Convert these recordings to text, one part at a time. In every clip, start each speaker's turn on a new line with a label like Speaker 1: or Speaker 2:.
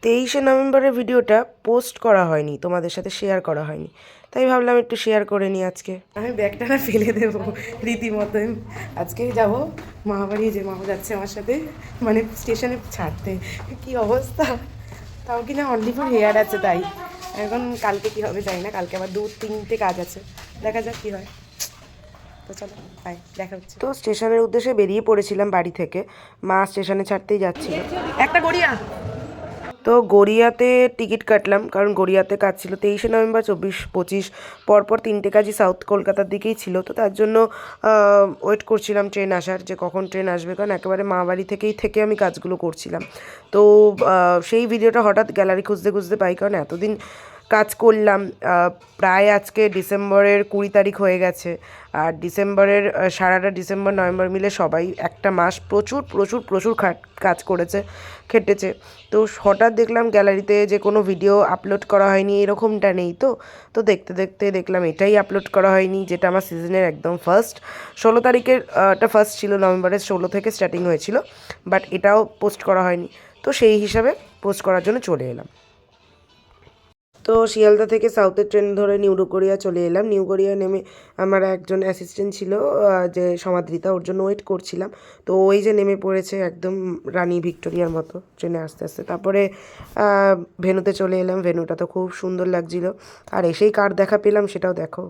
Speaker 1: 23শে নভেম্বরের ভিডিওটা পোস্ট করা হয়নি, তোমাদের সাথে শেয়ার করা হয়নি, তাই ভাবলাম একটু শেয়ার করে নিই আজকে। আমি ব্যাগটা না ফেলে দেবো রীতিমতন। আজকে যাব মামাবাড়ি, যে মামা যাচ্ছে আমার সাথে, মানে স্টেশনে ছাড়তে। কি অবস্থা! তাও কি না অনলি ফর হেয়ার আছে, তাই এখন কালকে কি হবে জানি না। কালকে আবার 2-3টে কাজ আছে, দেখা যাক কি হয়। তো চলো বাই, দেখা হচ্ছে। তো স্টেশনের উদ্দেশ্যে বেরিয়ে পড়েছিলাম বাড়ি থেকে, মা স্টেশনে ছাড়তেই যাচ্ছিল। একটা গড়িয়া। তো গড়িয়াতে টিকিট কাটলাম, কারণ গড়িয়াতে কাজ ছিল 23শে নভেম্বর, 24-25 পরপর 3টে কাজই সাউথ কলকাতার দিকেই ছিল। তো তার জন্য ওয়েট করছিলাম ট্রেন আসার, যে কখন ট্রেন আসবে, কারণ একেবারে মা বাড়ি থেকে আমি কাজগুলো করছিলাম। তো সেই ভিডিওটা হঠাৎ গ্যালারি খুঁজতে খুঁজতে পাই, কারণ এতদিন কাজ করলাম। প্রায় আজকে ডিসেম্বরের 20 তারিখ হয়ে গেছে, আর ডিসেম্বরের সারাটা ডিসেম্বর নভেম্বর মিলে সবাই একটা মাস প্রচুর প্রচুর প্রচুর কাজ করেছে, খেটেছে। তো হঠাৎ দেখলাম গ্যালারিতে যে কোনো ভিডিও আপলোড করা হয়নি, এরকমটা নেই। তো দেখতে দেখতে দেখলাম এটাই আপলোড করা হয়নি, যেটা আমার সিজনের একদম ফার্স্ট। 16 তারিখের টা ফার্স্ট ছিল, নভেম্বরের 16 থেকে স্টার্টিং হয়েছিল, বাট এটাও পোস্ট করা হয়নি। তো সেই হিসাবে পোস্ট করার জন্য চলে এলাম। তো শিয়ালদা থেকে সাউথের ট্রেন ধরে নিউ গড়িয়া চলে এলাম। নিউ গড়িয়া নেমে আমার একজন অ্যাসিস্ট্যান্ট ছিল, যে সমাদৃতা, ওর জন্য ওয়েট করছিলাম। তো ওই যে নেমে পড়েছে একদম রানী ভিক্টোরিয়ার মতো ট্রেনে আস্তে আস্তে। তারপরে ভেন্যুতে চলে এলাম। ভেন্যুটা তো খুব সুন্দর লাগছিল, আর এসেই কার দেখা পেলাম সেটাও দেখো।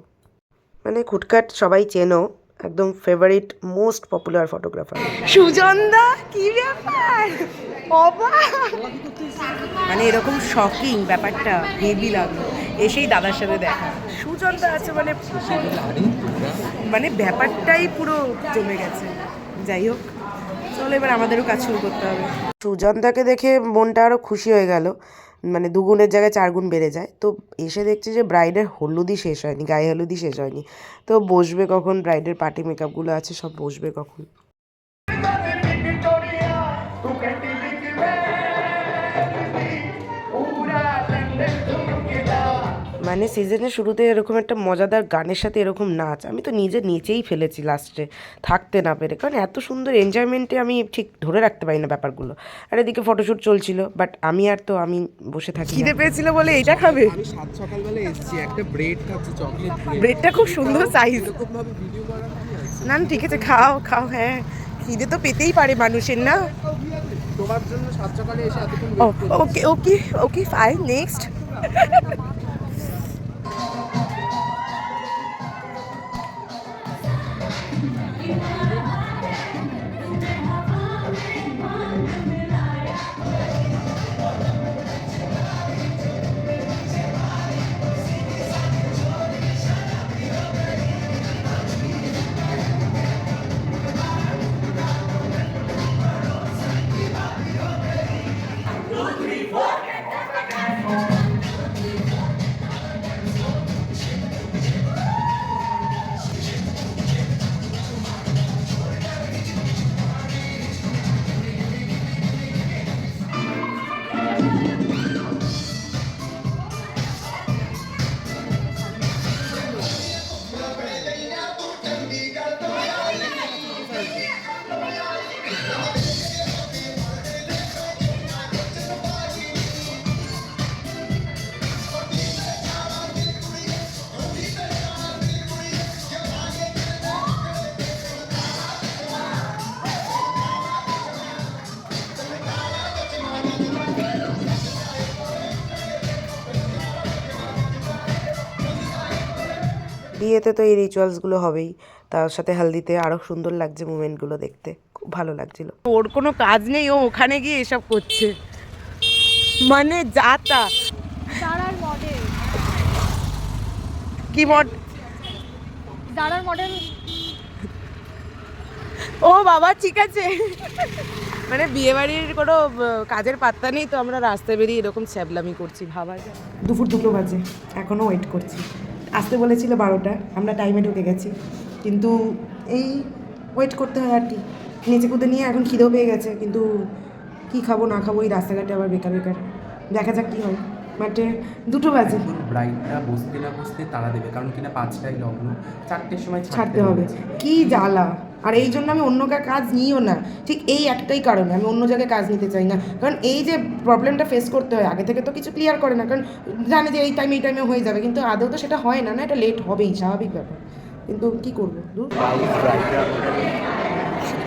Speaker 1: মানে খুটখাট সবাই চেনো, একদম ফেভারিট মোস্ট পপুলার ফটোগ্রাফার সুজনদা। কি ব্যাপার, মানে এরকম শকিং ব্যাপারটা হেভি লাগলো। এসেই দাদার সাথে দেখা, সুজনদা আছে মানে, মানে ব্যাপারটাই পুরো জমে গেছে। যাই হোক, চলো এবার আমাদেরও কাজ শুরু করতে হবে। সুজনদাকে দেখে মনটা আরও খুশি হয়ে গেল, মানে 2 গুণের জায়গায় 4 গুণ বেড়ে যায়। তো এসে দেখছি যে ব্রাইডের হলুদই শেষ হয়নি, গায়ে হলুদই শেষ হয়নি। তো বসবে কখন, ব্রাইডের পার্টি মেকআপগুলো আছে সব বসবে কখন। মানে সিজনের শুরুতে এরকম একটা মজাদার গানের সাথে এরকম নাচ, আমি তো নিজে নেচেই ফেলেছি লাস্টে থাকতে না পেরে, কারণ এত সুন্দর এনজয়মেন্টে আমি ঠিক ধরে রাখতে পারি না ব্যাপারগুলো। আর এদিকে ফটোশ্যুট চলছিল, বাট আমি বসে থাকি। খিদে পেয়েছিল বলে এইটা খাবে।
Speaker 2: আমি সাত সকালবেলা এসেছি, একটা ব্রেড খাচ্ছি, চকলেট
Speaker 1: ব্রেডটা খুব সুন্দর সাইজ। না না ঠিক আছে, খাও খাও। হ্যাঁ, খিদে তো পেতেই পারে মানুষের, না?
Speaker 2: তোমার জন্য সাত সকালে এসে এতক্ষণ
Speaker 1: ওকে ওকে ওকে, ফাইন, নেক্সট। বিয়েতে তো এই রিচুয়ালসগুলো হবেই, তার সাথে হালদিতে আরও সুন্দর লাগছে মুমেন্টগুলো দেখতে, খুব ভালো লাগছিল। ওর কোনো কাজ নেই, ও ওখানে গিয়ে এসব করছে, মানে যা তা। কি মডেল? ও বাবা, ঠিক আছে। মানে বিয়ে বাড়ির কোনো কাজের পাত্তা নেই, তো আমরা রাস্তায় বেরিয়ে এরকম ছ্যাবলামি করছি, ভাবা যায়। দুপুর 2টো বাজে, এখনও ওয়েট করছি। আসতে বলেছিল 12টা, আমরা টাইমে ঢুকে গেছি, কিন্তু এই ওয়েট করতে হয় আর কি। নিচে কুদে নিয়ে এখন খিদেও পেয়ে গেছে, কিন্তু কি খাবো না খাবো এই রাস্তাঘাটে আবার বেকার বেকার। দেখা যাক কী হয়, মাঠে 2টো বাজে
Speaker 2: ব্রাইডটা বসতে না বসতে তারা দেবে, কারণ কিনা 5টায় লগ্ন, 4টের সময়
Speaker 1: ছাড়তে হবে। কি জ্বালা! আর এই জন্য আমি অন্য কাজ নিইও না, ঠিক এই একটাই কারণে আমি অন্য জায়গায় কাজ নিতে চাই না। কারণ এই যে প্রবলেমটা ফেস করতে হয়, আগে থেকে তো কিছু ক্লিয়ার করে না, কারণ জানে যে এই টাইমে হয়ে যাবে, কিন্তু আদৌ তো সেটা হয় না, না এটা লেট হবেই, স্বাভাবিক ব্যাপার। কিন্তু কি করবো,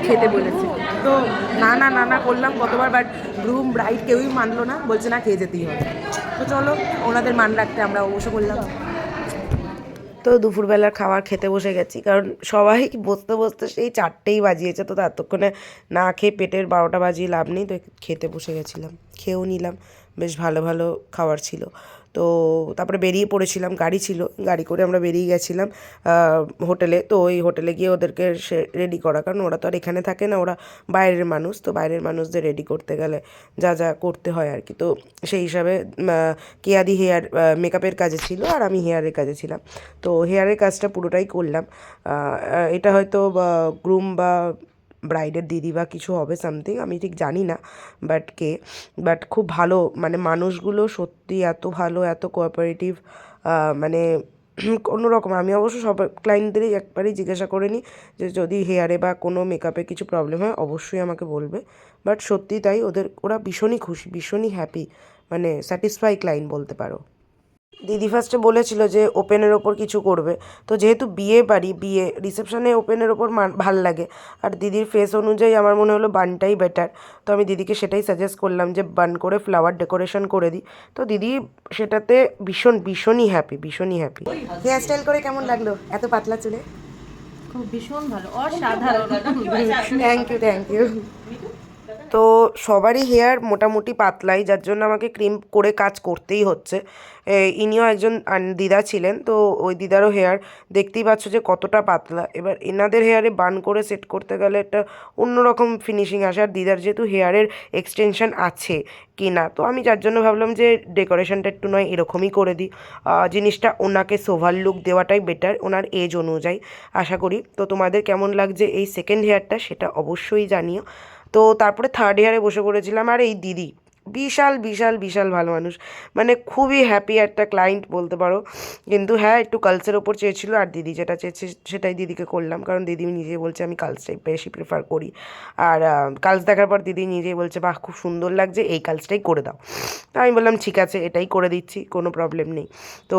Speaker 1: খেতে বলেছে তো না করলাম কতবার, বাট গ্রুম ব্রাইড কেউই মানলো না, বলছে না খেয়ে যেতেই হবে। তো চলো ওনাদের মান রাখতে আমরা অবশ্য করলাম। তো দুপুরবেলার খাবার খেতে বসে গেছি, কারণ সবাই বসতে বসতে সেই 4টেই বাজিয়েছে, তো ততক্ষণে না খেয়ে পেটের 12টা বাজিয়ে লাভ নেই, তো খেতে বসে গেছিলাম, খেয়েও নিলাম, বেশ ভালো ভালো খাবার ছিল। তো তারপরে বেরিয়ে পড়েছিলাম, গাড়ি ছিল, গাড়ি করে আমরা বেরিয়ে গেছিলাম হোটেলে। তো ওই হোটেলে গিয়ে ওদেরকে রেডি করা, কারণ ওরা তো আর এখানে থাকে না, ওরা বাইরের মানুষ, তো বাইরের মানুষদের রেডি করতে গেলে যা যা করতে হয় আর কি। তো সেই হিসাবে কেয়াদি হেয়ার মেকআপের কাজে ছিল আর আমি হেয়ারের কাজে ছিলাম। তো হেয়ারের কাজটা পুরোটাই করলাম। এটা হয়তো গ্রুম বা ব্রাইডের দিদি বা কিছু হবে সামথিং, আমি ঠিক জানি না বাট খুব ভালো, মানে মানুষগুলো সত্যি এত ভালো, এত কোঅপারেটিভ, মানে অন্যরকম। আমি অবশ্য সব ক্লায়েন্টদেরই একবারই জিজ্ঞাসা করে নিই যে যদি হেয়ারে বা কোনো মেকআপে কিছু প্রবলেম হয় অবশ্যই আমাকে বলবে। বাট সত্যি তাই, ওরা ভীষণই খুশি, ভীষণই হ্যাপি, মানে স্যাটিসফাই ক্লায়েন্ট বলতে পারো। দিদি ফার্স্টে বলেছিল যে ওপেনের ওপর কিছু করবে, তো যেহেতু বিয়ে রিসেপশনে ওপেনের ওপর ভাল লাগে, আর দিদির ফেস অনুযায়ী আমার মনে হলো বানটাই বেটার। তো আমি দিদিকে সেটাই সাজেস্ট করলাম যে বান করে ফ্লাওয়ার ডেকোরেশন করে দিই। তো দিদি সেটাতে ভীষণই হ্যাপি। হেয়ার স্টাইল করে কেমন লাগলো এত পাতলা চুলে?
Speaker 3: খুব ভীষণ ভালো, অসাধারণ।
Speaker 1: Thank you. তো সবারই হেয়ার মোটামুটি পাতলাই, যার জন্য আমাকে ক্রিম করে কাজ করতেই হচ্ছে। ইনিও একজন দিদা ছিলেন, তো ওই দিদারও হেয়ার দেখতেই পাচ্ছ যে কতটা পাতলা। এবার এনাদের হেয়ারে বান করে সেট করতে গেলে একটা অন্যরকম ফিনিশিং আসে, আর দিদার যেহেতু হেয়ারের এক্সটেনশন আছে কি না, তো আমি যার জন্য ভাবলাম যে ডেকোরেশনটা একটু নয় এরকমই করে দিই। জিনিসটা ওনাকে সোভার লুক দেওয়াটাই বেটার, ওনার এজ অনুযায়ী আশা করি। তো তোমাদের কেমন লাগছে এই সেকেন্ড হেয়ারটা সেটা অবশ্যই জানিও। তো তারপরে থার্ড ইয়ারে বসে পড়েছিলাম, আর এই দিদি বিশাল ভালো মানুষ, মানে খুবই হ্যাপি একটা ক্লায়েন্ট বলতে পারো। কিন্তু হ্যাঁ একটু কালসের ওপর চেয়েছিল, আর দিদি যেটা চেয়েছে সেটাই দিদিকে করলাম, কারণ দিদি নিজে বলছে আমি কালসটাই বেশি প্রেফার করি। আর কালস দেখার পর দিদি নিজেই বলছে বাহ খুব সুন্দর লাগছে, এই কালসটাই করে দাও। তো আমি বললাম ঠিক আছে এটাই করে দিচ্ছি, কোনো প্রবলেম নেই। তো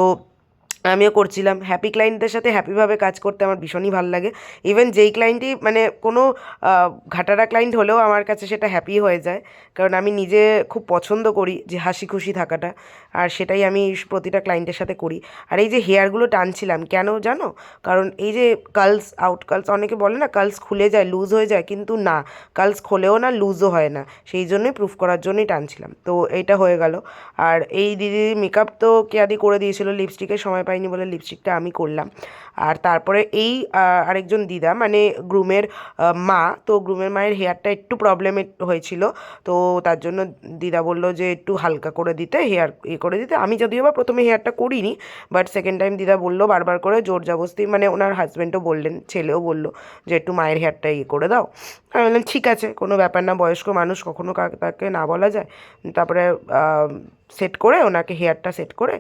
Speaker 1: আমিও করছিলাম। হ্যাপি ক্লায়েন্টদের সাথে হ্যাপিভাবে কাজ করতে আমার ভীষণই ভালো লাগে। ইভেন যেই ক্লায়েন্টই মানে কোনো ঘাটারা ক্লায়েন্ট হলেও আমার কাছে সেটা হ্যাপি হয়ে যায়, কারণ আমি নিজে খুব পছন্দ করি যে হাসি খুশি থাকাটা, আর সেটাই আমি প্রতিটা ক্লায়েন্টের সাথে করি। আর এই যে হেয়ারগুলো টানছিলাম কেন জানো? কারণ এই যে কার্লস অনেকে বলে না কার্লস খুলে যায়, লুজ হয়ে যায়, কিন্তু না, কার্লস খোলেও না, লুজও হয় না, সেই জন্যই প্রুফ করার জন্যই টানছিলাম। তো এইটা হয়ে গেল। আর এই দিদির মেকআপ তো কেয়াদি করে দিয়েছিল, লিপস্টিকের সময় পাইনি বলে লিপস্টিকটা আমি করলাম। আর তারপরে এই আরেকজন দিদা মানে গ্রুমের মা, তো গ্রুমের মায়ের হেয়ারটা একটু প্রবলেমে হয়েছিল, তো তার জন্য দিদা বললো যে একটু হালকা করে দিতে, হেয়ার করে দিতে। আমি যদিও বা প্রথমে হেয়ারটা করিনি, বাট সেকেন্ড টাইম দিদা বললো বারবার করে জোর জবরদস্তি, মানে ওনার হাজব্যান্ডও বললেন, ছেলেও বললো যে একটু মায়ের হেয়ারটা করে দাও। আমি বললাম ঠিক আছে, কোনো ব্যাপার না, বয়স্ক মানুষ কখনো তাকে না বলা যায়। তারপরে সেট করে ওনাকে হেয়ারটা সেট করে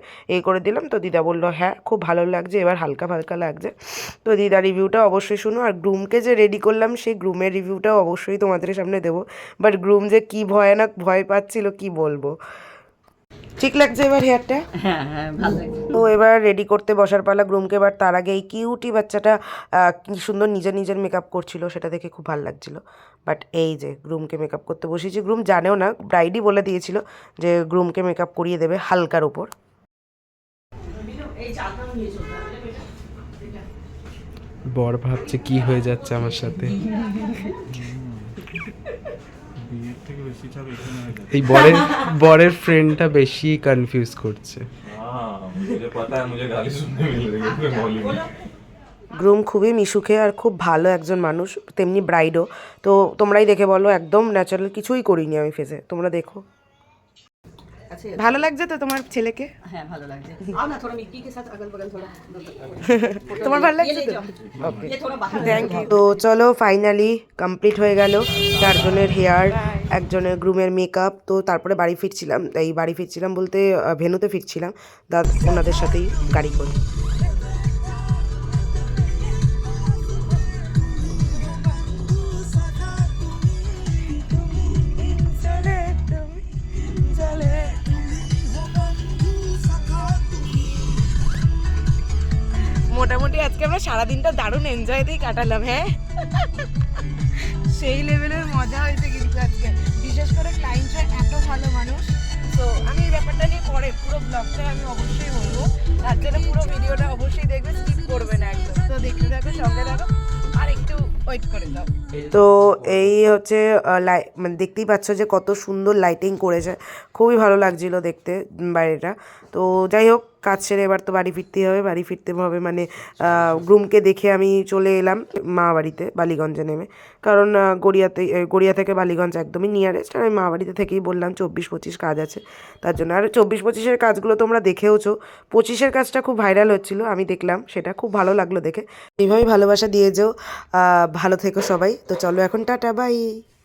Speaker 1: করে দিলাম। তো দিদা বললো হ্যাঁ খুব ভালো লাগছে, এবার হালকা লাগছে। তো দিদা রিভিউটা অবশ্যই শুনো, আর গ্রুমকে যে রেডি করলাম সেই গ্রুমের রিভিউটাও অবশ্যই তোমাদের সামনে দেবো। বাট গ্রুম যে কী ভয়ানক ভয় পাচ্ছিল কি বলবো। ঠিক লাগছে এবার হেয়ারটা?
Speaker 3: হ্যাঁ ভালো লাগছে।
Speaker 1: তো এবার রেডি করতে বসার পালা গ্রুমকে। এবার তার আগে এই কিউটি বাচ্চাটা কি সুন্দর নিজের মেকআপ করছিল, সেটা দেখে খুব ভালো লাগছিল। বাট এই যে গ্রুমকে মেকআপ করতে বসেছি, গ্রুম জানেও না, ব্রাইডই বলে দিয়েছিল যে গ্রুমকে মেকআপ করিয়ে দেবে হালকার উপর।
Speaker 2: বর ভাবছে কি হয়ে যাচ্ছে আমার সাথে। এই বরের ফ্রেন্ডটা বেশি কনফিউজ করছে।
Speaker 1: গ্রুম খুবই মিশুকে আর খুব ভালো একজন মানুষ, তেমনি ব্রাইডও। তো তোমরাই দেখে বলো, একদম ন্যাচারাল, কিছুই করিনি আমি ফেসে, তোমরা দেখো। ভালো লাগছে তো তোমার ছেলেকে?
Speaker 3: হ্যাঁ ভালো লাগছে। आओ ना थोड़ा मिट्टी के साथ अगल बगल थोड़ा
Speaker 1: তোমার ভালো লাগছে তো?
Speaker 3: ये थोड़ा बाहर
Speaker 1: থ্যাংক ইউ। তো চলো ফাইনালি কমপ্লিট হয়ে গেল চারজনের হেয়ার একজনের গ্রুমের মেকআপ। তো তারপরে বাড়ি ফিরছিলাম, এই বাড়ি ফিরছিলাম বলতে ভেন্যুতে ফিরছিলাম ওনাদের সাথেই গাড়ি করে। মোটামুটি আজকে আমরা সারাদিনটা দারুণ এনজয় দিয়ে কাটালাম। হ্যাঁ, সেই লেভেলের মজা হয়েছে কিন্তু আজকে, বিশেষ করে ক্লায়েন্টরা এত ভালো মানুষ। তো আমি এই ব্যাপারটা নিয়ে পরে পুরো ব্লগটা আমি অবশ্যই বলবো, তার জন্য পুরো ভিডিওটা অবশ্যই দেখবে, স্কিপ করবে না একদম। তো দেখতে থাকো, সঙ্গে থাকো, আর একটু ওয়েট করে দাও। তো এই হচ্ছে মানে দেখতেই পাচ্ছ যে কত সুন্দর লাইটিং করেছে, খুবই ভালো লাগছিল দেখতে বাইরেটা। তো যাই হোক, কাজ সেরে এবার তো বাড়ি ফিরতেই হবে। বাড়ি ফিরতে হবে মানে গ্রুমকে দেখে আমি চলে এলাম মা বাড়িতে বালিগঞ্জে নেমে, কারণ গড়িয়া থেকে বালিগঞ্জ একদমই নিয়ারেস্ট। আর আমি মা বাড়িতে থেকেই বললাম 24-25 কাজ আছে, তার জন্য। আর 24-25-এর কাজগুলো তোমরা দেখেওছো, 25-এর কাজটা খুব ভাইরাল হচ্ছিলো, আমি দেখলাম, সেটা খুব ভালো লাগলো দেখে। এইভাবেই ভালোবাসা দিয়ে যেও, ভালো থেকো সবাই। তো চলো এখন টাটা, বাই।